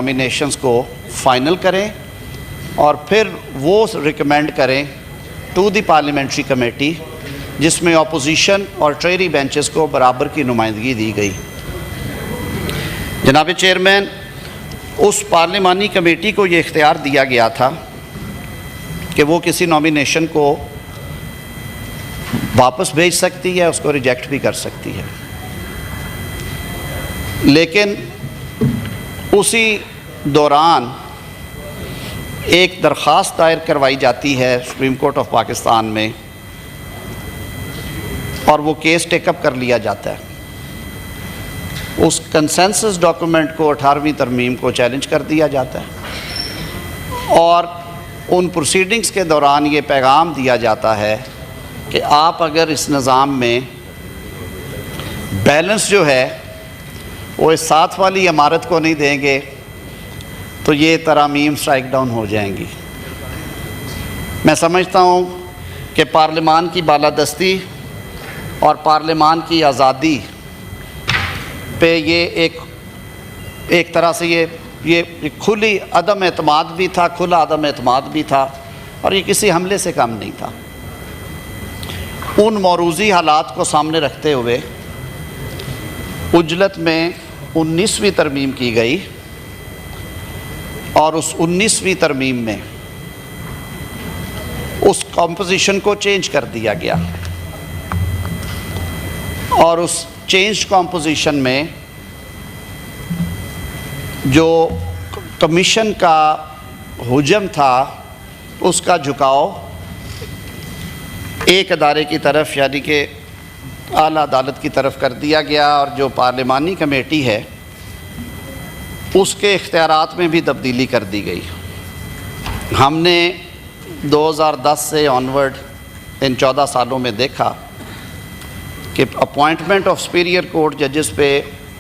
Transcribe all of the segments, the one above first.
Nominations को final करें और फिर वो रिकमेंड करें टू द पार्लियामेंट्री कमेटी, जिसमें अपोजिशन और ट्रेरी बेंचेस को बराबर की नुमाइंदगी दी गई। जनाब चेयरमैन, उस पार्लिमानी कमेटी को ये इख्तियार दिया गया था कि वो किसी नॉमिनेशन को वापस भेज सकती है, उसको रिजेक्ट भी कर सकती है। लेकिन उसी दौरान एक दरख्वास्त दायर करवाई जाती है सुप्रीम कोर्ट ऑफ पाकिस्तान में और वो केस टेकअप कर लिया जाता है। उस कंसेंसस डॉक्यूमेंट को 18वीं तरमीम को चैलेंज कर दिया जाता है और उन प्रोसीडिंग्स के दौरान ये पैगाम दिया जाता है कि आप अगर इस निज़ाम में बैलेंस जो है वो इस साथ वाली इमारत को नहीं देंगे तो ये तरामीम स्ट्राइक डाउन हो जाएंगी। मैं समझता हूँ कि पार्लिमान की बालादस्ती और पार्लिमान की आज़ादी पे ये एक तरह से ये खुली अदम एतमाद भी था, खुला अदम एतमाद भी था और ये किसी हमले से कम नहीं था। उन मौरूज़ी हालात को सामने रखते हुए उजलत में 19वीं तरमीम की गई और उस 19वीं तरमीम में उस कॉम्पोजिशन को चेंज कर दिया गया और उस चेंज कॉम्पोजिशन में जो कमीशन का हुजम था उसका झुकाव एक अदारे की तरफ यानी कि आला अदालत की तरफ कर दिया गया और जो पार्लिमानी कमेटी है उसके इख्तियारात में भी तब्दीली कर दी गई। हमने 2010 से ऑनवर्ड इन 14 सालों में देखा कि अपॉइंटमेंट ऑफ सुपीरियर कोर्ट जजेस पे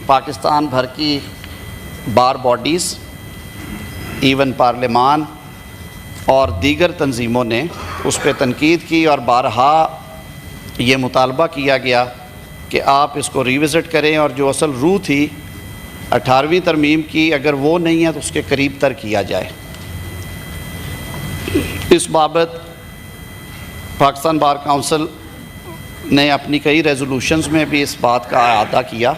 पाकिस्तान भर की बार बॉडीज़, इवन पार्लिमान और दीगर तंजीमों ने उस पर तनकीद की और बारहा ये मुतालबा किया गया कि आप इसको रिविज़िट करें और जो असल रूह थी 18वीं तरमीम की, अगर वो नहीं है तो उसके करीब तर किया जाए। इस बाबत पाकिस्तान बार काउंसिल ने अपनी कई रेजोल्यूशंस में भी इस बात का अहाता किया।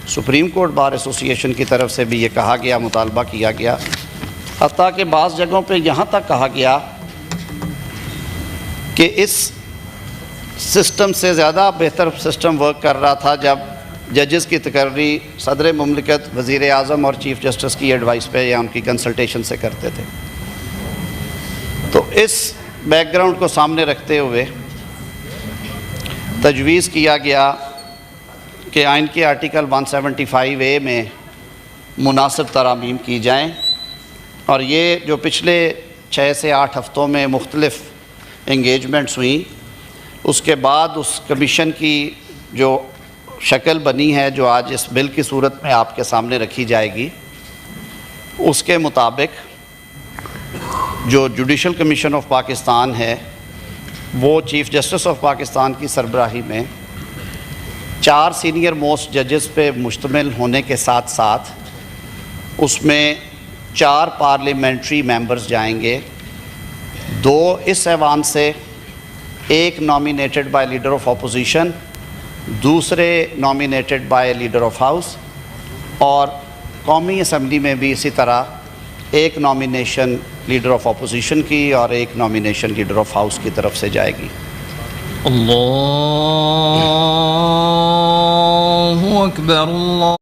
सुप्रीम कोर्ट बार एसोसिएशन की तरफ से भी ये कहा गया, मुतालबा किया गया, हत्ता कि बाज़ जगहों पे यहाँ तक कहा गया कि इस सिस्टम से ज़्यादा बेहतर सिस्टम वर्क कर रहा था जब जजेस की तकर्री सदर मुमलिकत, वज़ीर आज़म और चीफ़ जस्टिस की एडवाइस पे या उनकी कंसल्टेशन से करते थे। तो इस बैकग्राउंड को सामने रखते हुए तजवीज़ किया गया कि आइन के आर्टिकल 175A में मुनासिब तरामीम की जाएँ और ये जो पिछले 6 से 8 हफ़्तों में मुख्तलिफ़ इंगेजमेंट्स हुई उसके बाद उस कमीशन की जो शक्ल बनी है जो आज इस बिल की सूरत में आपके सामने रखी जाएगी, उसके मुताबिक जो जुडिशल कमीशन ऑफ पाकिस्तान है वो चीफ़ जस्टिस ऑफ पाकिस्तान की सरबराही में 4 सीनियर मोस्ट जजेस पे मुश्तमिल होने के साथ साथ उसमें 4 पार्लियामेंट्री मेंबर्स जाएंगे, 2 इस ऐवान से, 1 nominated by leader of opposition, दूसरे nominated by leader of house और कौमी असम्बली में भी इसी तरह 1 नॉमिनेशन लीडर ऑफ अपोजिशन की और 1 नॉमिनेशन लीडर ऑफ हाउस की तरफ से जाएगी। अल्लाहु अकबर, अल्लाह।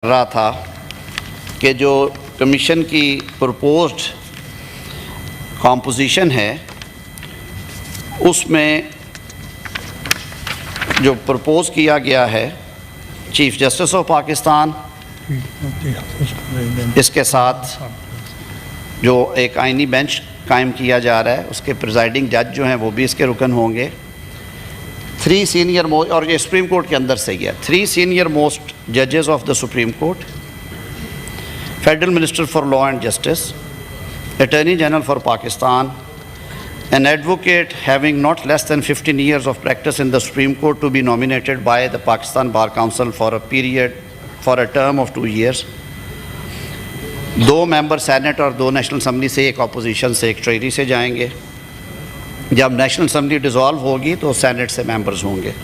रहा था कि जो कमीशन की प्रपोज्ड कॉम्पोजिशन है उसमें जो प्रपोज़ किया गया है चीफ़ जस्टिस ऑफ पाकिस्तान, इसके साथ जो एक आइनी बेंच कायम किया जा रहा है उसके प्रिजाइडिंग जज जो हैं वो भी इसके रुकन होंगे। 3 सीनियर मोस्ट, और ये सुप्रीम कोर्ट के अंदर से ही है, 3 सीनियर मोस्ट जजेस of the supreme court, federal minister for law and justice, attorney general for Pakistan, an advocate having not less than 15 years of practice in the Supreme Court to be nominated by the Pakistan Bar Council for a term of 2 years, 2 member senate और 2 national assembly से, एक opposition से, एक ट्रेरी से जाएंगे। जब national assembly dissolve होगी तो सेनेट से मेंबर्स होंगे।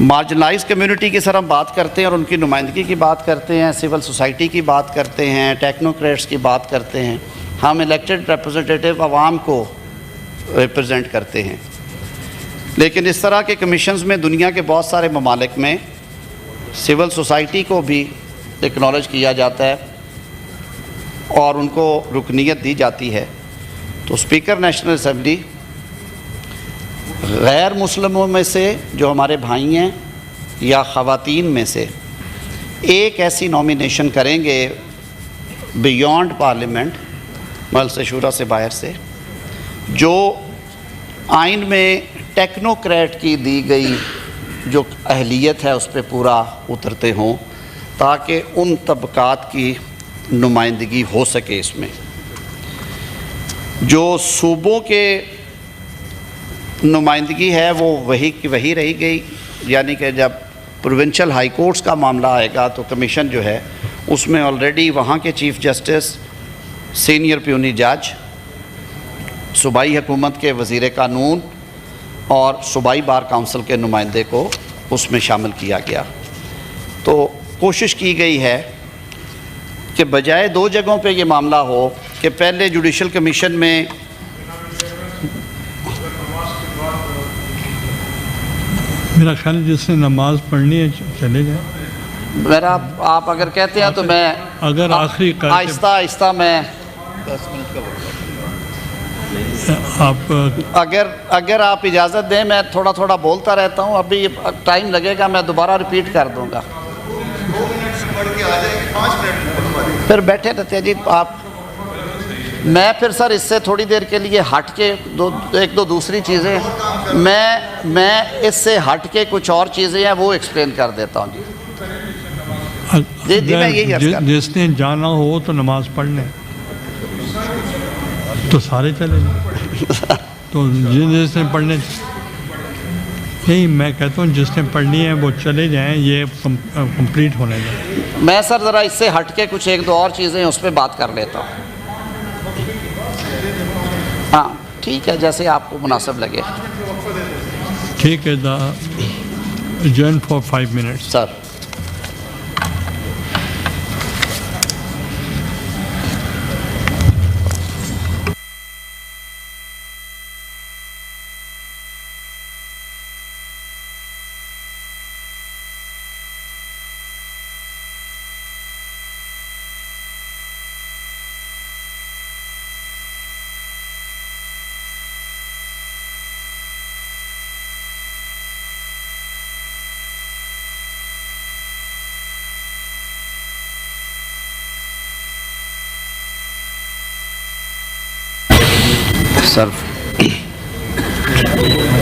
मार्जिनलाइज कम्युनिटी की सर हम बात करते हैं और उनकी नुमाइंदगी की बात करते हैं, सिविल सोसाइटी की बात करते हैं, टेक्नोक्रेट्स की बात करते हैं। हम इलेक्टेड रिप्रेजेंटेटिव आवाम को रिप्रेजेंट करते हैं, लेकिन इस तरह के कमीशंस में दुनिया के बहुत सारे ममालिक में सिविल सोसाइटी को भी एक्नॉलेज किया जाता है और उनको रुकनीत दी जाती है। तो स्पीकर नेशनल असम्बली गैर मुस्लिमों में से जो हमारे भाई हैं या ख़वातीन में से एक ऐसी नॉमिनेशन करेंगे बियॉन्ड पार्लियामेंट, मजलिस शूरा से बाहर से, जो आइन में टेक्नोक्रेट की दी गई जो अहलियत है उस पर पूरा उतरते हों, ताकि उन तबकात की नुमाइंदगी हो सके। इसमें जो सूबों के नुमाइंदगी है वो वही की वही रही गई, यानी कि जब प्रोविंशियल हाई कोर्ट्स का मामला आएगा तो कमीशन जो है उसमें ऑलरेडी वहाँ के चीफ़ जस्टिस, सीनियर प्यूनी जज, सूबाई हुकूमत के वज़ीर कानून और सूबाई बार काउंसिल के नुमाइंदे को उसमें शामिल किया गया। तो कोशिश की गई है कि बजाय 2 जगहों पे ये मामला हो कि पहले जुडिशल कमीशन में मेरा ख्याल है जिसने नमाज पढ़नी है चले जाए। मेरा आप अगर कहते हैं तो मैं अगर आखिरी आहिस्ता आहिस्ता मैं 10 मिनट का आप अगर आप इजाज़त दें मैं थोड़ा थोड़ा बोलता रहता हूँ। अभी टाइम लगेगा, मैं दोबारा रिपीट कर दूँगा। 2 मिनट से बढ़ के आ जाएगी, 5 मिनट फिर बैठे रहते हैं जी आप। मैं फिर सर इससे थोड़ी देर के लिए हट के एक दो दूसरी चीज़ें मैं इससे हट के कुछ और चीज़ें हैं वो एक्सप्लेन कर देता हूँ जी। जी मैं यही अर्ज़ कर, जिसने जाना हो तो नमाज पढ़ लें, तो सारे चले जाए। तो जिसने पढ़ने, यही मैं कहता हूँ जिसने पढ़नी है वो चले जाएं, ये कंप्लीट होने जाए। मैं सर ज़रा इससे हट के कुछ 1-2 और चीज़ें उस पर बात कर लेता हूँ। हाँ ठीक है, जैसे आपको मुनासिब लगे। ठीक है, adjourn for 5 minutes sir.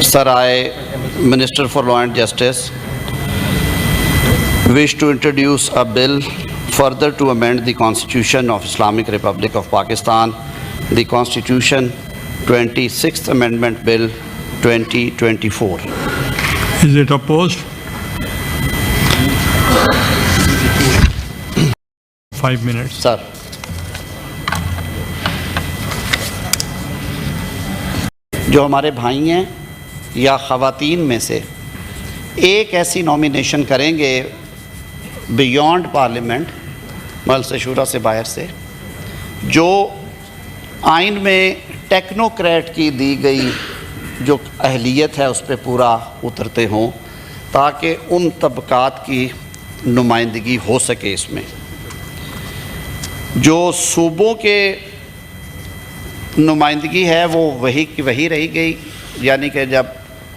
Sir, I, Minister for Law and Justice, wish to introduce a bill further to amend the Constitution of Islamic Republic of Pakistan, the Constitution 26th Amendment Bill 2024. Is it opposed? 5 minutes. Sir. जो हमारे भाई हैं या ख़वातीन में से एक ऐसी नॉमिनेशन करेंगे बियॉन्ड पार्लियामेंट, मजलिस शूरा से बाहर से, जो आइन में टेक्नोक्रेट की दी गई जो अहलियत है उस पर पूरा उतरते हों, ताकि उन तबकात की नुमाइंदगी हो सके इसमें। जो सूबों के नुमाइंदगी है वो वही की वही रही गई, यानी कि जब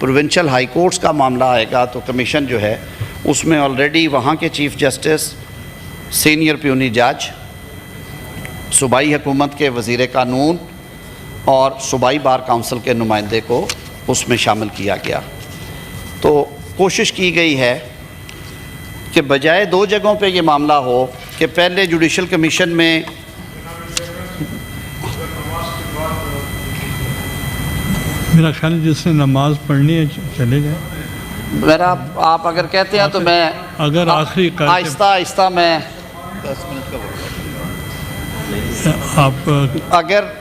प्रोविंशियल हाई कोर्ट्स का मामला आएगा तो कमीशन जो है उसमें ऑलरेडी वहाँ के चीफ़ जस्टिस, सीनियर प्यूनी जज, सूबाई हुकूमत के वज़ीर कानून और सूबाई बार काउंसिल के नुमाइंदे को उसमें शामिल किया गया। तो कोशिश की गई है कि बजाय 2 जगहों पे ये मामला हो कि पहले जुडिशल कमीशन में मेरा ख्याल है जिसने नमाज पढ़नी है चले जाए। मेरा आप अगर कहते हैं तो मैं अगर आखिरी करके आहिस्ता आहिस्ता मैं 10 मिनट का वक्त आप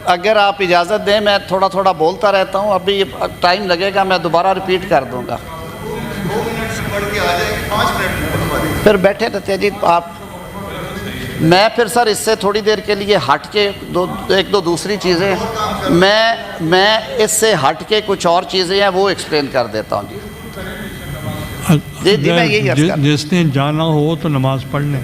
अगर आप इजाज़त दें मैं थोड़ा थोड़ा बोलता रहता हूँ, अभी टाइम लगेगा, मैं दोबारा रिपीट कर दूँगा। 2 मिनट से बढ़ के आ जाएंगे, 5 मिनट में बनवा देंगे। फिर बैठे रहते हैं जी आप। मैं फिर सर इससे थोड़ी देर के लिए हट के एक दो दूसरी चीज़ें मैं इससे हट के कुछ और चीज़ें हैं वो एक्सप्लेन कर देता हूँ जी। जी मैं यही अर्ज़ कर रहा हूँ। जिसने जाना हो तो नमाज पढ़ लें,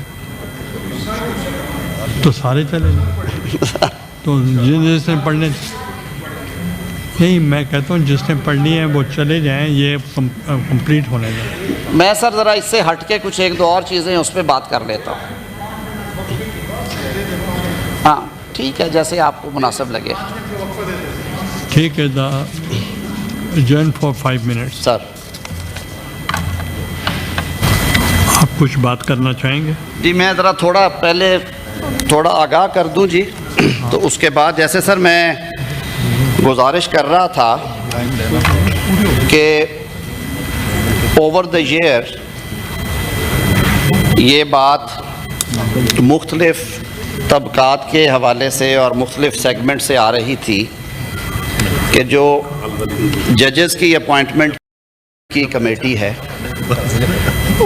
तो सारे चले जाए। तो जिसने पढ़ने नहीं, मैं कहता हूँ जिसने पढ़नी है वो चले जाएं, ये कंप्लीट होने दें। मैं सर ज़रा इससे हट के कुछ 1-2 और चीज़ें उस पर बात कर लेता हूँ। हाँ ठीक है, जैसे आपको मुनासिब लगे। ठीक है, जॉइन फॉर 5 मिनट्स। सर आप कुछ बात करना चाहेंगे? जी मैं ज़रा पहले थोड़ा आगाह कर दूं जी। तो उसके बाद जैसे सर मैं गुजारिश कर रहा था कि ओवर द ईयर ये बात मुख्तलिफ तबकात के हवाले से और मुख्तलिफ सेगमेंट से आ रही थी कि जो जजेस की अपॉइंटमेंट की कमेटी है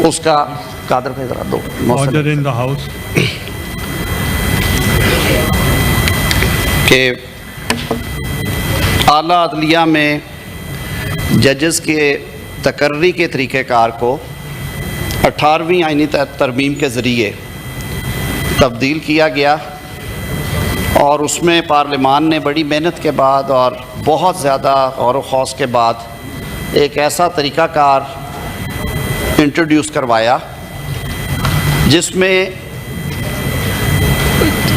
उसका कादर पे ज़रा दो ऑर्डर इन द हाउस कि आला अदलिया में जजेस के तकर्री के तरीक़ेकार को 18वीं आइनी तरमीम के ज़रिए तब्दील किया गया और उसमें पार्लिमान ने बड़ी मेहनत के बाद और बहुत ज़्यादा गौर व खौस के बाद एक ऐसा तरीक़ाकार इंट्रोड्यूस करवाया जिसमें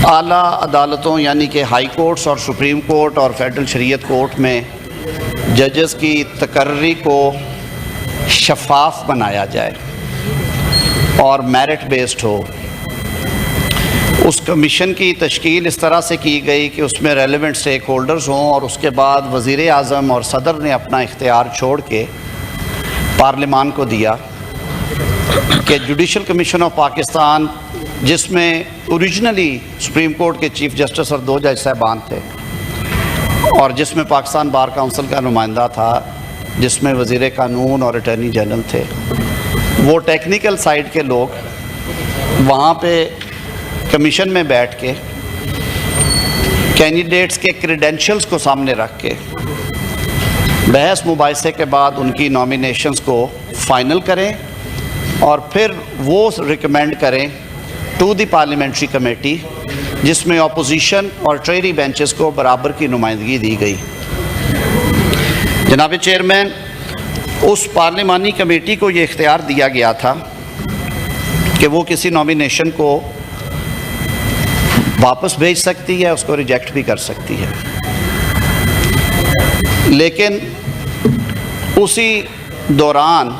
आला अदालतों यानी कि हाई कोर्ट्स और सुप्रीम कोर्ट और फेडरल शरीयत कोर्ट में जजेस की तकर्री को शफाफ बनाया जाए और मेरिट बेस्ड हो। उस कमीशन की तश्कील इस तरह से की गई कि उसमें रेलेवेंट स्टेक होल्डर्स हों और उसके बाद वज़ीर आज़म और सदर ने अपना इख्तियार छोड़ के पार्लिमान को दिया कि जुडिशल कमीशन ऑफ पाकिस्तान, जिसमें ओरिजिनली सुप्रीम कोर्ट के चीफ जस्टिस और 2 जज साहबान थे और जिसमें पाकिस्तान बार काउंसिल का नुमाइंदा था, जिसमें वज़ीर कानून और अटॉर्नी जनरल थे, वो टेक्निकल साइड के लोग वहाँ पे कमीशन में बैठ के कैंडिडेट्स के क्रेडेंशियल्स को सामने रख के बहस मुबाहिसे के बाद उनकी नॉमिनेशंस को फ़ाइनल करें और फिर वो रिकमेंड करें टू द पार्लियामेंट्री कमेटी, जिसमें अपोजिशन और ट्रेरी बेंचेस को बराबर की नुमाइंदगी दी गई। जनाब चेयरमैन, उस पार्लिमानी कमेटी को ये इख्तियार दिया गया था कि वो किसी नॉमिनेशन को वापस भेज सकती है, उसको रिजेक्ट भी कर सकती है, लेकिन उसी दौरान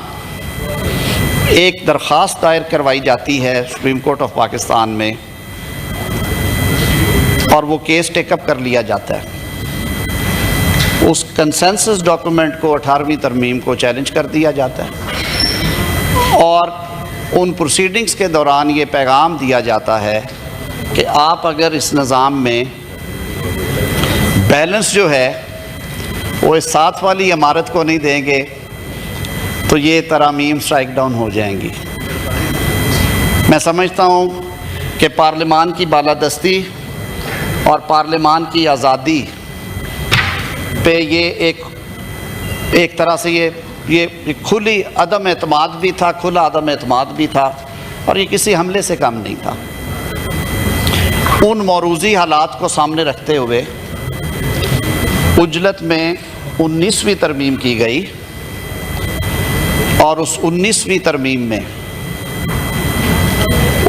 एक दरख्वास्त दायर करवाई जाती है सुप्रीम कोर्ट ऑफ पाकिस्तान में और वो केस टेकअप कर लिया जाता है। उस कंसेंसस डॉक्यूमेंट को 18वीं तरमीम को चैलेंज कर दिया जाता है और उन प्रोसीडिंग्स के दौरान ये पैगाम दिया जाता है कि आप अगर इस निज़ाम में बैलेंस जो है वो इस साथ वाली इमारत को नहीं देंगे तो ये तरामीम स्ट्राइक डाउन हो जाएंगी। मैं समझता हूँ कि पार्लिमान की बालादस्ती और पार्लिमान की आज़ादी पे ये एक तरह से ये खुली अदम एतमाद भी था, खुला अदम एतमाद भी था और ये किसी हमले से कम नहीं था। उन मौरूज़ी हालात को सामने रखते हुए उजलत में 19वीं तरमीम की गई और उस 19वीं तरमीम में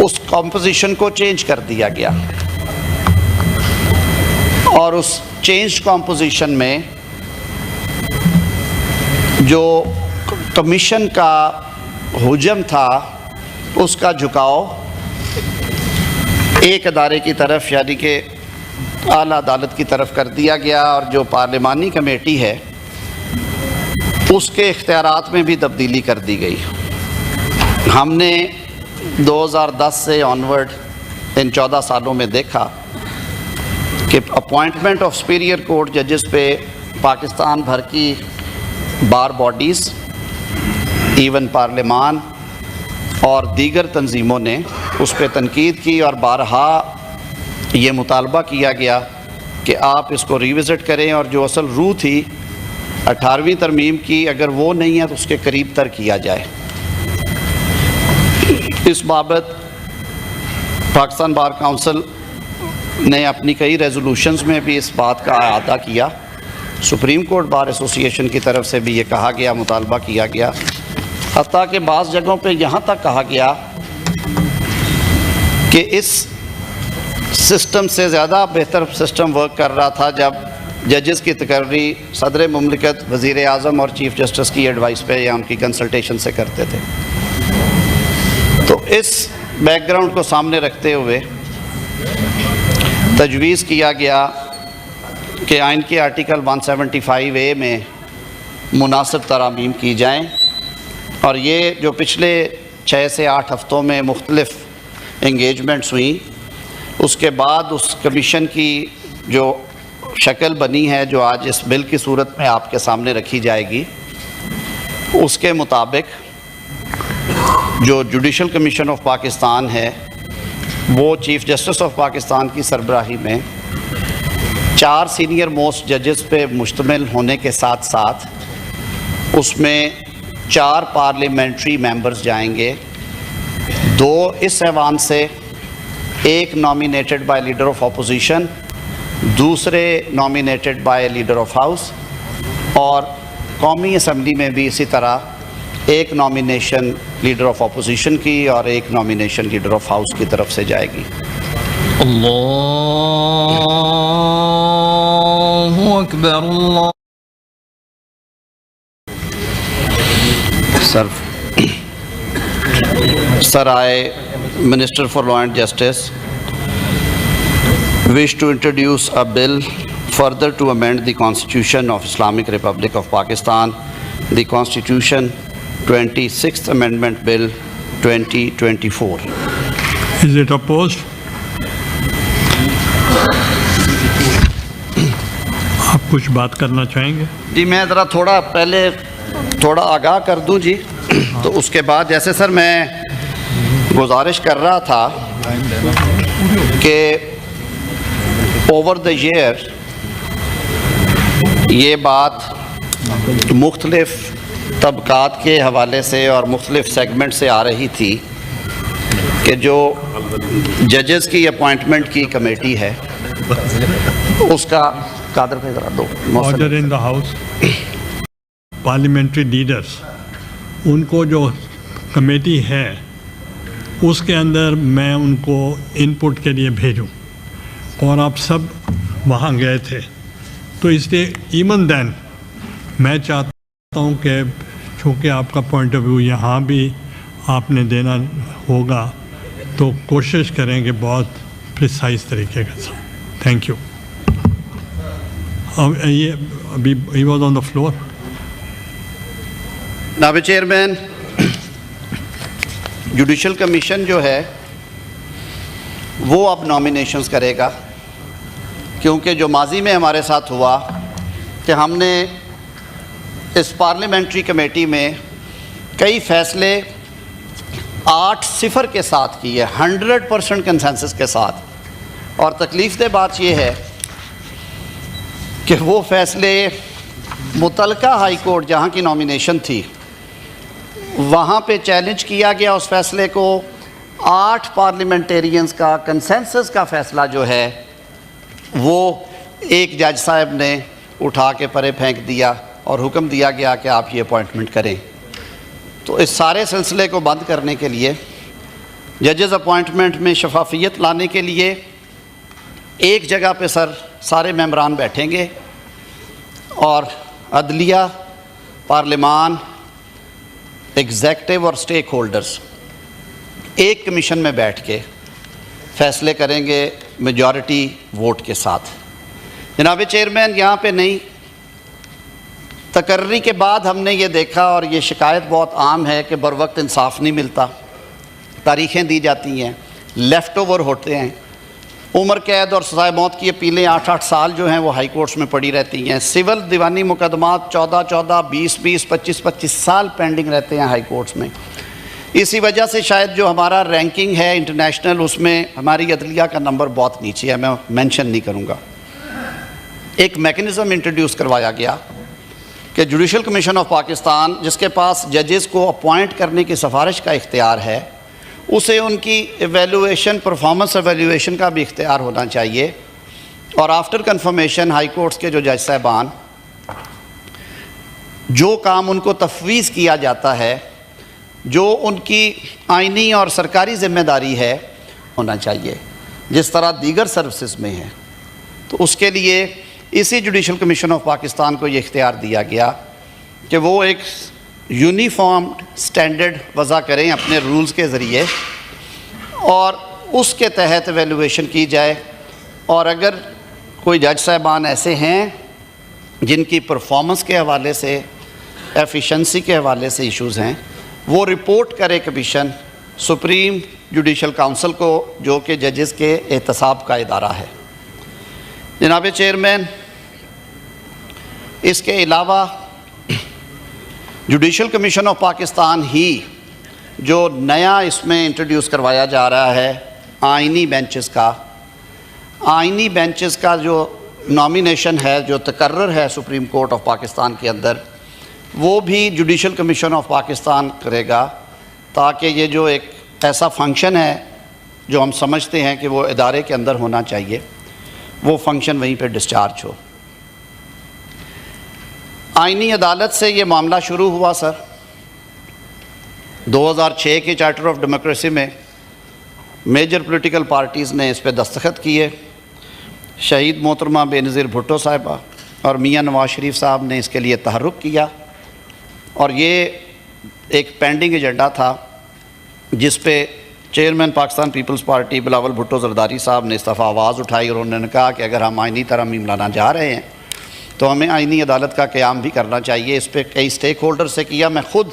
उस कॉम्पोजिशन को चेंज कर दिया गया और उस चेंज कॉम्पोजिशन में जो कमीशन का हुजम था उसका झुकाव एक अदारे की तरफ यानी कि आला अदालत की तरफ कर दिया गया और जो पार्लिमानी कमेटी है उसके इख्तियारात में भी तब्दीली कर दी गई। हमने 2010 से ऑनवर्ड इन 14 सालों में देखा कि अपॉइंटमेंट ऑफ सुपीरियर कोर्ट जजेस पे पाकिस्तान भर की बार बॉडीज़, इवन पार्लिमान और दीगर तंजीमों ने उस पर तनकीद की और बारहा ये मुतालबा किया गया कि आप इसको रिविज़िट करें और जो असल रूह थी 18वीं तरमीम की, अगर वो नहीं है तो उसके करीब तर किया जाए। इस बाबत पाकिस्तान बार काउंसिल ने अपनी कई रेजोल्यूशंस में भी इस बात का अहाता किया। सुप्रीम कोर्ट बार एसोसिएशन की तरफ से भी ये कहा गया, मुतालबा किया गया, हत्ता कि बाज़ जगहों पे यहाँ तक कहा गया कि इस सिस्टम से ज़्यादा बेहतर सिस्टम वर्क कर रहा था जब जजेस की तकर्री सदर मुमलिकत, वज़ीर आज़म और चीफ़ जस्टिस की एडवाइस पे या उनकी कंसल्टेशन से करते थे। तो इस बैकग्राउंड को सामने रखते हुए तजवीज़ किया गया कि आइन के आर्टिकल 175A में मुनासिब तरामीम की जाएँ और ये जो पिछले 6 से 8 हफ़्तों में मुख्तलिफ़ इंगेजमेंट्स हुई उसके बाद उस कमीशन की जो शक्ल बनी है जो आज इस बिल की सूरत में आपके सामने रखी जाएगी, उसके मुताबिक जो जुडिशल कमीशन ऑफ पाकिस्तान है वो चीफ़ जस्टिस ऑफ पाकिस्तान की सरबराही में 4 सीनियर मोस्ट जजेस पे मुश्तमिल होने के साथ साथ उसमें 4 पार्लियामेंट्री मेंबर्स जाएंगे, 2 इस ऐवान से, 1 nominated by leader of opposition, दूसरे nominated by leader of house और कौमी असम्बली में भी इसी तरह 1 नॉमिनेशन लीडर ऑफ अपोजिशन की और 1 नॉमिनेशन लीडर ऑफ हाउस की तरफ से जाएगी। अल्लाहु अकबर अल्लाह। Sir, I, Minister for Law and Justice, wish to introduce a bill further to amend the Constitution of Islamic Republic of Pakistan, the Constitution 26th Amendment Bill 2024. Is it opposed? आप कुछ बात करना चाहेंगे? जी मैं ज़रा थोड़ा आगाह कर दूं जी। तो उसके बाद जैसे सर मैं गुजारिश कर रहा था कि ओवर द ईयर ये बात मुख्तलिफ तबकात के हवाले से और मुख्तलिफ सेगमेंट से आ रही थी कि जो जजेस की अपॉइंटमेंट की कमेटी है उसका कादर पे ज़रा दो order in the house. Parliamentary leaders उनको जो कमेटी है उसके अंदर मैं उनको इनपुट के लिए भेजूं और आप सब वहाँ गए थे, तो इसलिए इवन देन मैं चाहता हूँ कि चूँकि आपका पॉइंट ऑफ व्यू यहाँ भी आपने देना होगा तो कोशिश करेंगे बहुत प्रिसाइज तरीके के साथ। Thank you. अब ये अभी he was on the floor. नायब चेयरमैन, जुडिशल कमीशन जो है वो अब नॉमिनेशंस करेगा, क्योंकि जो माजी में हमारे साथ हुआ कि हमने इस पार्लियामेंट्री कमेटी में कई फ़ैसले 8-0 के साथ किए, 100% कंसेंसस के साथ। और तकलीफ़ दे बात यह है कि वो फ़ैसले मुतलका हाई कोर्ट जहाँ की नॉमिनेशन थी वहाँ पे चैलेंज किया गया उस फ़ैसले को, 8 पार्लियामेंटेरियंस का कंसेंसस का फ़ैसला जो है वो एक जज साहब ने उठा के परे फेंक दिया और हुक्म दिया गया कि आप ये अपॉइंटमेंट करें। तो इस सारे सिलसिले को बंद करने के लिए, जजेस अपॉइंटमेंट में शफाफियत लाने के लिए एक जगह पे सारे मेंबरान बैठेंगे और अदलिया, पार्लिमान, एग्जेक्टिव और स्टेक होल्डर्स एक कमीशन में बैठ के फ़ैसले करेंगे मेजॉरिटी वोट के साथ। जनाब चेयरमैन, यहाँ पे नहीं, तकर्री के बाद हमने ये देखा और ये शिकायत बहुत आम है कि बर वक्त इंसाफ नहीं मिलता, तारीखें दी जाती हैं, लेफ़्ट ओवर होते हैं, उम्र कैद और सज़ाए मौत की अपीलें 8-8 साल जो हैं वो हाई कोर्ट्स में पड़ी रहती हैं। सिविल दीवानी मुकदमात 14-14, 20-20, 25-25 साल पेंडिंग रहते हैं हाई कोर्ट्स में। इसी वजह से शायद जो हमारा रैंकिंग है इंटरनेशनल, उसमें हमारी अदलिया का नंबर बहुत नीचे है, मैं मेंशन नहीं करूँगा। एक मैकेनिज़्म इंट्रोड्यूस करवाया गया कि जुडिशल कमीशन ऑफ पाकिस्तान, जिसके पास जजेस को अपॉइंट करने की सिफारिश का इख्तियार है, उसे उनकी एवेलुएशन, परफॉर्मेंस एवेलुएशन का भी इख्तियार होना चाहिए। और आफ्टर कन्फर्मेशन हाई कोर्ट्स के जो जज साहबान, जो काम उनको तफवीज़ किया जाता है, जो उनकी आइनी और सरकारी ज़िम्मेदारी है, होना चाहिए जिस तरह दीगर सर्विसेज में है। तो उसके लिए इसी जुडिशल कमीशन ऑफ पाकिस्तान को ये इख्तियार दिया गया कि वो एक यूनिफॉर्म स्टैंडर्ड वज़ा करें अपने रूल्स के ज़रिए और उसके तहत एवेलुएशन की जाए। और अगर कोई जज साहबान ऐसे हैं जिनकी परफॉर्मेंस के हवाले से, एफिशिएंसी के हवाले से इश्यूज़ हैं, वो रिपोर्ट करे कमीशन सुप्रीम जुडिशल काउंसिल को, जो कि जजेस के एहतसाब का इदारा है। जनाब चेयरमैन, इसके अलावा जुडिशल कमीशन ऑफ पाकिस्तान ही जो नया इसमें इंट्रोड्यूस करवाया जा रहा है आइनी बेंचेस का जो नॉमिनेशन है, जो तकर्रर है सुप्रीम कोर्ट ऑफ पाकिस्तान के अंदर, वो भी जुडिशल कमीशन ऑफ पाकिस्तान करेगा, ताकि ये जो एक ऐसा फंक्शन है जो हम समझते हैं कि वो इदारे के अंदर होना चाहिए, वो फंक्शन वहीं पे डिस्चार्ज हो। आइनी अदालत से ये मामला शुरू हुआ सर 2006 के चार्टर ऑफ डेमोक्रेसी में मेजर पॉलिटिकल पार्टीज़ ने इस पर दस्तखत किए। शहीद मोहतरमा बेनज़ीर भुट्टो साहिबा और मियाँ नवाज शरीफ साहब ने इसके लिए तहर्रुक किया और ये एक पेंडिंग एजेंडा था जिस पे chairman Pakistan Peoples Party Bilawal Bhutto Zardari साहब ने इस दफ़ा आवाज़ उठाई और उन्होंने कहा कि अगर हम आइनी तरमीम लाना जा रहे हैं तो हमें आइनी अदालत का क़याम भी करना चाहिए। इस पर कई स्टेक होल्डर से किया, मैं ख़ुद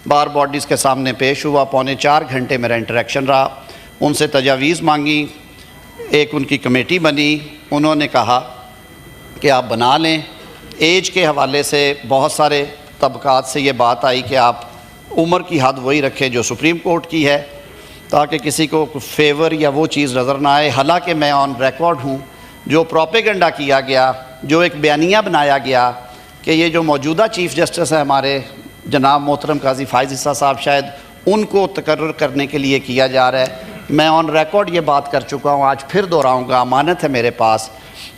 बार बॉडीज़ के सामने पेश हुआ, 3.25 घंटे मेरा इंटरेक्शन रहा, उनसे तजावीज़ मांगी, एक उनकी कमेटी बनी, उन्होंने कहा कि आप बना लें। एज के हवाले से बहुत सारे तबकात से ये बात आई कि आप उम्र की हद वही रखें जो सुप्रीम कोर्ट की है, ताकि किसी को फेवर या वो चीज़ नज़र ना आए। हालांकि मैं ऑन रिकॉर्ड हूँ, जो प्रोपेगेंडा किया गया, जो एक बयानिया बनाया गया कि ये जो मौजूदा चीफ़ जस्टिस है हमारे जनाब मोहतरम काजी फ़ाइज़ ईसा साहब, शायद उनको तकर्रर करने के लिए किया जा रहा है। मैं ऑन रिकॉर्ड ये बात कर चुका हूँ, आज फिर दोहराऊँगा, अमानत है मेरे पास।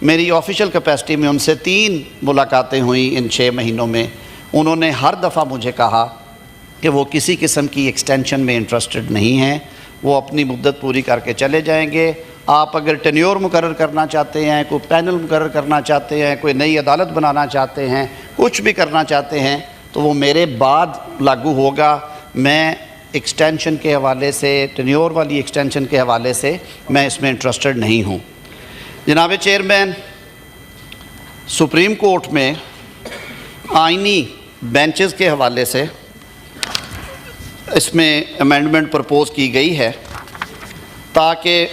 मेरी ऑफिशियल कैपेसिटी में उनसे 3 मुलाकातें हुई इन 6 महीनों में। उन्होंने हर दफ़ा मुझे कहा कि वो किसी किस्म की एक्सटेंशन में इंटरेस्टेड नहीं हैं, वो अपनी मुद्दत पूरी करके चले जाएंगे। आप अगर टेन्योर मुकर्रर करना चाहते हैं, कोई पैनल मुकर्रर करना चाहते हैं, कोई नई अदालत बनाना चाहते हैं, कुछ भी करना चाहते हैं, तो वो मेरे बाद लागू होगा। मैं एक्सटेंशन के हवाले से, टेन्योर वाली एक्सटेंशन के हवाले से मैं इसमें इंटरेस्टेड नहीं हूँ। जनाब चेयरमैन, सुप्रीम कोर्ट में आइनी बेंचेस के हवाले से इसमें अमेंडमेंट प्रपोज़ की गई है ताकि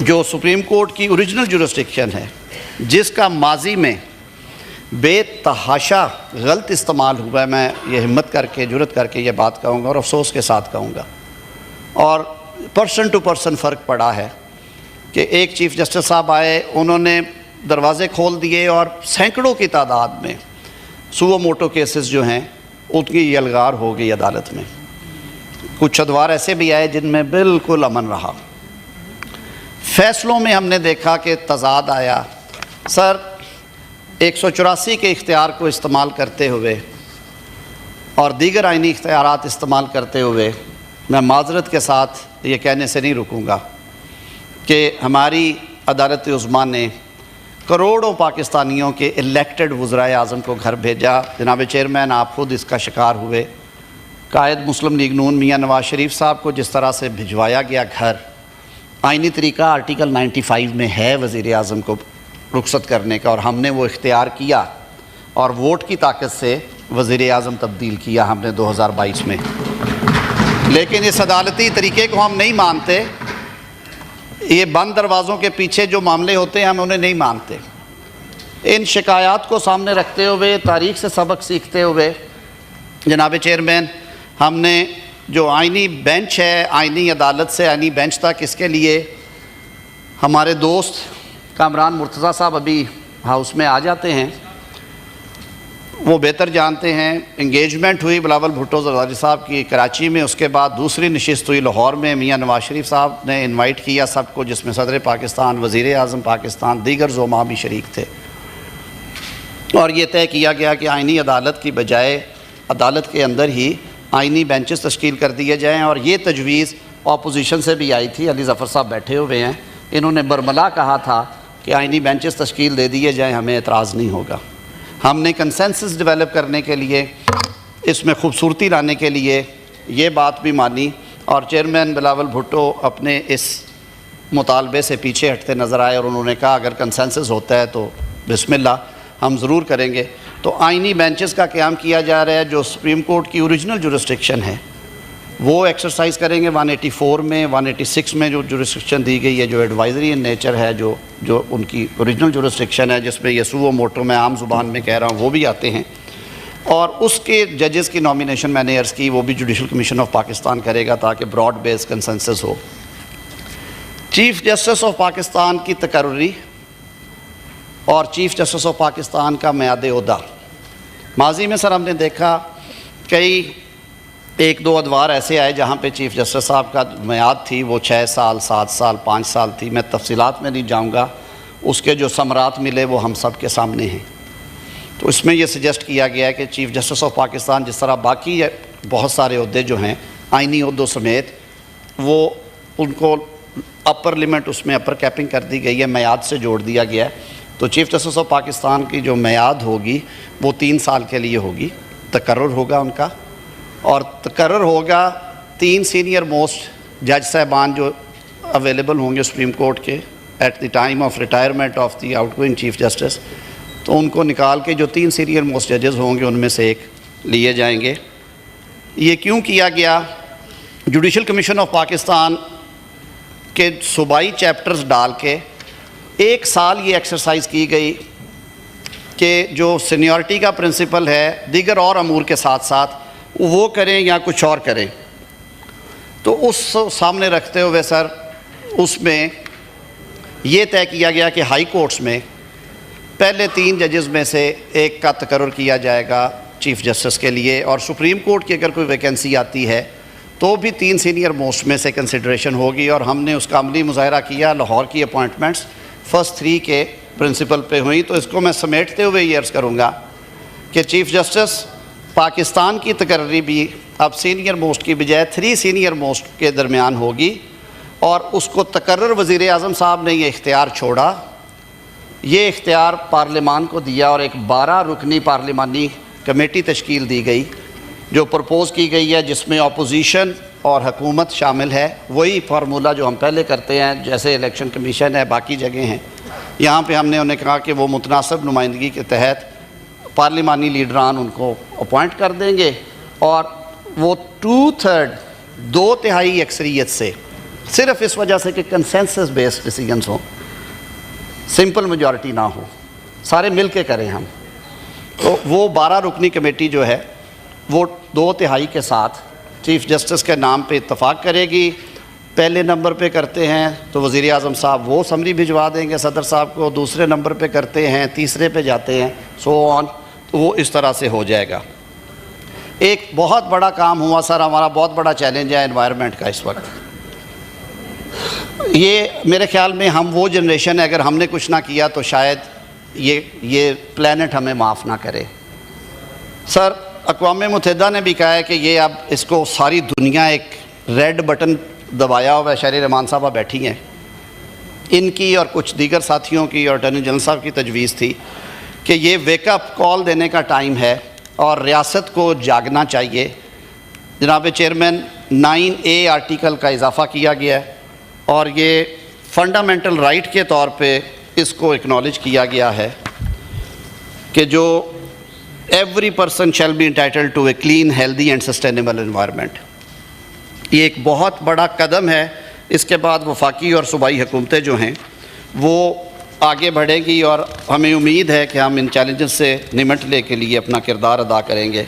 जो सुप्रीम कोर्ट की ओरिजिनल जुरिस्डिक्शन है, जिसका माजी में बेतहाशा गलत इस्तेमाल हुआ है, मैं ये हिम्मत करके, जुरत करके ये बात कहूँगा और अफसोस के साथ कहूँगा, और पर्सन टू पर्सन फ़र्क पड़ा है कि एक चीफ़ जस्टिस साहब आए, उन्होंने दरवाज़े खोल दिए और सैकड़ों की तादाद में सुओ मोटो केसेस जो हैं उनकी यलगार हो गई अदालत में। कुछ अदवार ऐसे भी आए जिनमें बिल्कुल अमन रहा। फ़ैसलों में हमने देखा कि तज़ाद आया। सर 184 के इख्तियार को इस्तेमाल करते हुए और दीगर आइनी इख्तियारात इस्तेमाल करते हुए मैं माज़रत के साथ ये कहने से नहीं रुकूँगा कि हमारी अदालत उज़्मा ने करोड़ों पाकिस्तानियों के इलेक्टेड वज़राए आज़म को घर भेजा। जनाब चेयरमैन, आप खुद इसका शिकार हुए। कायद मुस्लिम लीग नून मियाँ नवाज़ शरीफ साहब को जिस तरह से भिजवाया गया घर, आइनी तरीका आर्टिकल 95 में है वज़ीर आज़म को रुखसत करने का, और हमने वो इख्तियार किया और वोट की ताकत से वज़ीर आज़म तब्दील किया हमने 2022 में। लेकिन इस अदालती तरीके को हम नहीं मानते। ये बंद दरवाज़ों के पीछे जो मामले होते हैं हम उन्हें नहीं मानते। इन शिकायत को सामने रखते हुए, तारीख़ से सबक सीखते हुए, जनाब चेयरमैन, हमने जो आइनी बेंच है, आइनी अदालत से आइनी बेंच तक, इसके लिए हमारे दोस्त कामरान मुर्तज़ा साहब अभी हाउस में आ जाते हैं, वो बेहतर जानते हैं। इंगेजमेंट हुई बिलावल भुट्टो ज़रदारी साहब की कराची में, उसके बाद दूसरी नशिस्त हुई लाहौर में। मियाँ नवाज़ शरीफ साहब ने इनवाइट किया सबको, जिसमें सदर पाकिस्तान, वज़ीर आज़म पाकिस्तान, दीगर ज़ुमा भी शरीक थे, और ये तय किया गया कि आइनी अदालत की बजाय अदालत के अंदर ही आइनी बेंचेस तश्कील कर दिए जाएँ। और ये तजवीज़ अपोजिशन से भी आई थी, अली ज़फ़र साहब बैठे हुए हैं, इन्होंने बरमला कहा था कि आइनी बेंचेस तश्कील दे दिए जाएँ, हमें एतराज़ नहीं होगा। हमने कंसेंसस डेवलप करने के लिए, इसमें खूबसूरती लाने के लिए ये बात भी मानी, और चेयरमैन बिलावल भुट्टो अपने इस मुतालबे से पीछे हटते नज़र आए और उन्होंने कहा अगर कंसेंसस होता है तो बिस्मिल्लाह, हम ज़रूर करेंगे। तो आइनी बेंचेस का क़याम किया जा रहा है। जो सुप्रीम कोर्ट की ओरिजिनल जुरिस्डिक्शन है वो एक्सरसाइज करेंगे। 184 में, 186 में जो जुरिस्डिक्शन दी गई है, जो एडवाइजरी इन नेचर है, जो उनकी ओरिजिनल जुरिस्डिक्शन है, जिसमें ये सुओ मोटो मैं आम ज़ुबान में कह रहा हूँ, वो भी आते हैं। और उसके जजेस की नॉमिनेशन मैंने अर्ज़ की, वो भी जुडिशल कमीशन ऑफ पाकिस्तान करेगा ताकि ब्रॉड बेस कंसेंसस हो। चीफ़ जस्टिस ऑफ पाकिस्तान की तकर्री और चीफ़ जस्टिस ऑफ पाकिस्तान का म्याद ओहदा, माजी में सर हमने देखा कई 1-2 अदवार ऐसे आए जहाँ पे चीफ़ जस्टिस साहब का म्याद थी वो 6 साल, 7 साल, 5 साल थी। मैं तफसीलात में नहीं जाऊँगा, उसके जो समरात मिले वो हम सब के सामने हैं। तो इसमें यह सजेस्ट किया गया है कि चीफ़ जस्टिस ऑफ पाकिस्तान, जिस तरह बाकी बहुत सारे ओहदे जो हैं आइनी ओहदों समेत, वो उनको अपर लिमिट, उसमें अपर कैपिंग कर दी गई है, म्याद से जोड़ दिया गया है। तो चीफ़ जस्टिस ऑफ पाकिस्तान की जो म्याद होगी वो 3 साल के लिए होगी, तकर्रुर होगा उनका, और तकर्रुर होगा 3 सीनियर मोस्ट जज साहबान जो अवेलेबल होंगे सुप्रीम कोर्ट के at the time of retirement of the outgoing chief justice. तो उनको निकाल के जो 3 सीनियर मोस्ट जजेस होंगे उनमें से एक लिए जाएंगे। ये क्यों किया गया? जुडिशल कमीशन ऑफ पाकिस्तान के सूबाई चैप्टर्स डाल के 1 साल ये एक्सरसाइज की गई कि जो सीनियरिटी का प्रिंसिपल है दीगर और अमूर के साथ साथ वो करें या कुछ और करें। तो उस सामने रखते हुए सर उसमें ये तय किया गया कि हाई कोर्ट्स में पहले 3 जजेस में से एक का तकर्रुर किया जाएगा चीफ़ जस्टिस के लिए, और सुप्रीम कोर्ट की अगर कोई वैकेंसी आती है तो भी 3 सीनियर मोस्ट में से कंसिडरेशन होगी। और हमने उसका अमली मुज़ाहरा किया। लाहौर की अपॉइंटमेंट्स फर्स्ट 3 के प्रिंसिपल पे हुई। तो इसको मैं समेटते हुए ये अर्ज़ करूँगा कि चीफ़ जस्टिस पाकिस्तान की तकर्री भी अब सीनियर मोस्ट की बजाय 3 सीनियर मोस्ट के दरमियान होगी, और उसको तकर्रर वज़ीर आज़म साहब ने ये इख्तियार छोड़ा। ये इख्तियार पार्लिमान को दिया और एक 12 रुकनी पार्लिमानी कमेटी तश्कील दी गई जो प्रपोज़ की गई है, जिसमें अपोजिशन और हुकूमत शामिल है। वही फार्मूला जो हम पहले करते हैं, जैसे इलेक्शन कमीशन है, बाकी जगह हैं। यहाँ पे हमने उन्हें कहा कि वो मुतनासिब नुमाइंदगी के तहत पार्लिमानी लीडरान उनको अपॉइंट कर देंगे, और वो 2/3 2/3 अक्सरियत से, सिर्फ इस वजह से कि कंसेंसस बेस्ड डिसीजंस हों, सिंपल मेजॉरिटी ना हो, सारे मिल के करें हम। तो वो 12 रुकनी कमेटी जो है वो 2/3 के साथ चीफ़ जस्टिस के नाम पे इत्तफाक करेगी। पहले नंबर पे करते हैं तो वज़ीर आज़म साहब वो समरी भिजवा देंगे सदर साहब को, दूसरे नंबर पे करते हैं, तीसरे पे जाते हैं, सो ऑन। तो वो इस तरह से हो जाएगा। एक बहुत बड़ा काम हुआ सर, हमारा बहुत बड़ा चैलेंज है एनवायरनमेंट का इस वक्त। ये मेरे ख्याल में हम वो जनरेशन है, अगर हमने कुछ ना किया तो शायद ये प्लेनेट हमें माफ़ ना करे। सर अक़वाम मुत्तहिदा ने भी कहा है कि ये अब इसको सारी दुनिया एक रेड बटन दबाया हुआ है। शहरी रहमान साहबा बैठी हैं, इनकी और कुछ दीगर साथियों की और अटॉर्नी जनरल साहब की तजवीज़ थी कि ये वेकअप कॉल देने का टाइम है और रियासत को जागना चाहिए। जनाब चेयरमैन 9A आर्टिकल का इजाफ़ा किया गया है और ये फंडामेंटल राइट के तौर पे इसको एक्नॉलेज किया गया है कि जो every person shall be entitled to a clean, healthy and sustainable environment. ये एक बहुत बड़ा कदम है। इसके बाद वफाकी और सूबाई हुकूमतें जो हैं वो आगे बढ़ेगी और हमें उम्मीद है कि हम इन चैलेंजेस से निमटने के लिए अपना किरदार अदा करेंगे।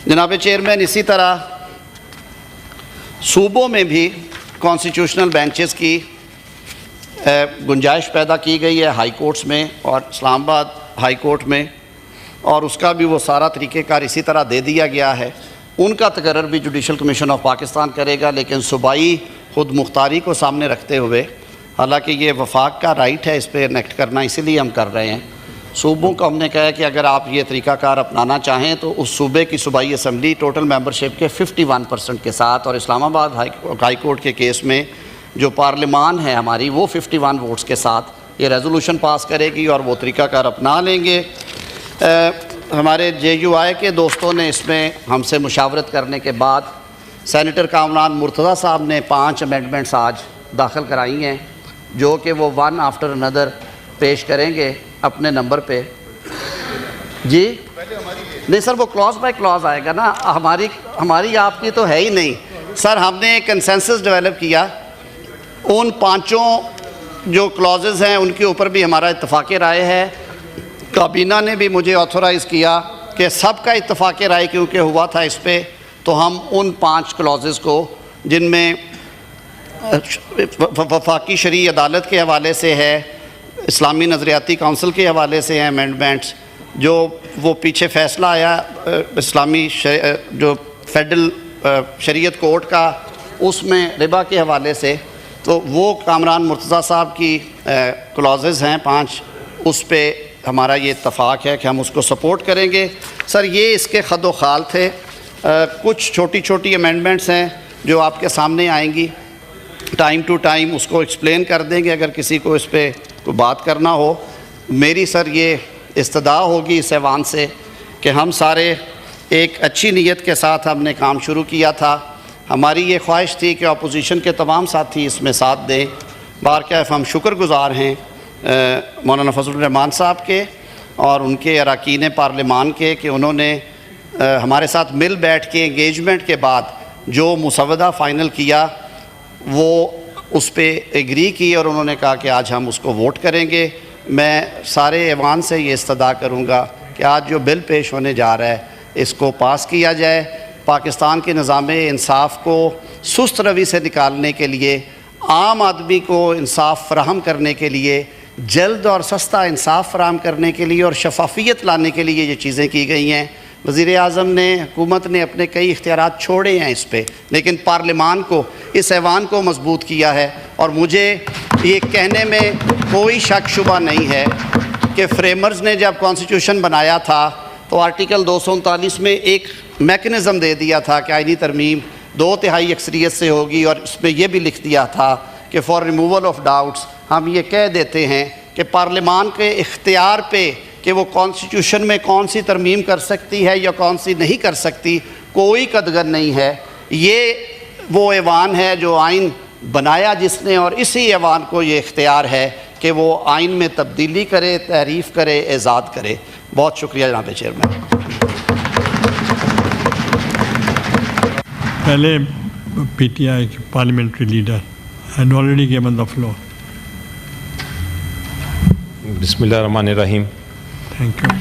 जनाब चेयरमैन, इसी तरह सूबों में भी कॉन्स्टिट्यूशनल बेंचेस की गुंजाइश पैदा की गई है हाई कोर्ट्स में और इस्लामाबाद हाई कोर्ट में, और उसका भी वो सारा तरीक़ेकार इसी तरह दे दिया गया है। उनका तकर्रर भी जुडिशल कमीशन ऑफ पाकिस्तान करेगा, लेकिन सूबाई खुद मुख्तारी को सामने रखते हुए, हालांकि ये वफाक का राइट है इस पर इनेक्ट करना, इसीलिए हम कर रहे हैं। सूबों को हमने कहा है कि अगर आप ये तरीक़ाकार अपनाना चाहें तो उस सूबे की सूबाई असम्बली टोटल मेंबरशिप के 51% के साथ, और इस्लामाबाद हाई कोर्ट के केस में जो पार्लिमान है हमारी वो 51 वोट्स के साथ ये रेजोल्यूशन पास करेगी और वो तरीक़ाकार अपना लेंगे। हमारे JUI के दोस्तों ने इसमें हमसे मुशावरत करने के बाद सेनेटर कामरान मुर्तज़ा साहब ने 5 अमेंडमेंट्स आज दाखिल कराई हैं, जो कि वो वन आफ्टर अनदर पेश करेंगे अपने नंबर पे। जी नहीं सर, वो क्लॉज बाय क्लॉज आएगा ना, हमारी आपकी तो है ही नहीं सर। हमने एक कंसेंसस डेवलप किया, उन 5 जो क्लॉजेज़ हैं उनके ऊपर भी हमारा इत्तफ़ाक़ राय है। काबीना ने भी मुझे ऑथोराइज़ किया कि सबका इत्तफ़ाक़ राय क्योंकि हुआ था इस पर, तो हम उन 5 क्लॉजेज़ को जिनमें वफाकी शरई अदालत के हवाले से है, इस्लामी नज़रियाती काउंसिल के हवाले से हैं अमेंडमेंट्स, जो वो पीछे फ़ैसला आया इस्लामी जो फेडरल शरीयत कोर्ट का, उसमें रिबा के हवाले से, तो वो कामरान मुर्तज़ा साहब की क्लॉजेज़ हैं 5, उस पर हमारा ये इत्तफ़ाक़ है कि हम उसको सपोर्ट करेंगे। सर ये इसके खद ख़ाल थे। कुछ छोटी छोटी अमेंडमेंट्स हैं जो आपके सामने आएंगी, टाइम टू टाइम उसको एक्सप्लेन कर देंगे अगर किसी को इस पर कोई बात करना हो। मेरी सर ये इस्तदा होगी इस ऐवान से कि हम सारे एक अच्छी नीयत के साथ हमने काम शुरू किया था। हमारी ये ख्वाहिश थी कि अपोजिशन के तमाम साथी इसमें साथ दें। बारकैफ़ हम शुक्रगुज़ार हैं मौलाना फजलुर रहमान साहब के और उनके अरकान पार्लिमान के कि उन्होंने हमारे साथ मिल बैठ के एंगेजमेंट के बाद जो मुसवदा फ़ाइनल किया वो उस पर एग्री की और उन्होंने कहा कि आज हम उसको वोट करेंगे। मैं सारे ऐवान से ये इस्तदा करूँगा कि आज जो बिल पेश होने जा रहा है इसको पास किया जाए। पाकिस्तान के निज़ाम इंसाफ को सुस्त रवि से निकालने के लिए, आम आदमी को इंसाफ फराहम करने के लिए, जल्द और सस्ता इंसाफ फराहम करने के लिए और शफाफियत लाने के लिए ये चीज़ें की गई हैं। वज़ीर आज़म ने, हुकूमत ने अपने कई इख्तियारात छोड़े हैं इस पर, लेकिन पार्लिमान को, इस ऐवान को मजबूत किया है। और मुझे ये कहने में कोई शक शुबा नहीं है कि फ्रेमर्स ने जब कॉन्स्टिट्यूशन बनाया था तो आर्टिकल 239 में एक मेकनिज़म दे दिया था कि आईनी तरमीम 2/3 अक्सरियत से होगी, और इसमें यह भी लिख दिया था कि फॉर रिमूवल ऑफ डाउट्स हम ये कह देते हैं कि पार्लिमान के इख्तियार पे कि वो कॉन्स्टिट्यूशन में कौन सी तरमीम कर सकती है या कौन सी नहीं कर सकती, कोई कदगर नहीं है। ये वो ऐवान है जो आइन बनाया जिसने, और इसी ऐवान को ये इख्तियार है कि वो आइन में तब्दीली करे, तहरीफ़ करे, एजाद करे। बहुत शुक्रिया जनाब चेयरमैन। पहले PTI parliamentary leader had already given the floor. बिस्मिल्लाहिर्रहमानिर्रहीम। Thank you.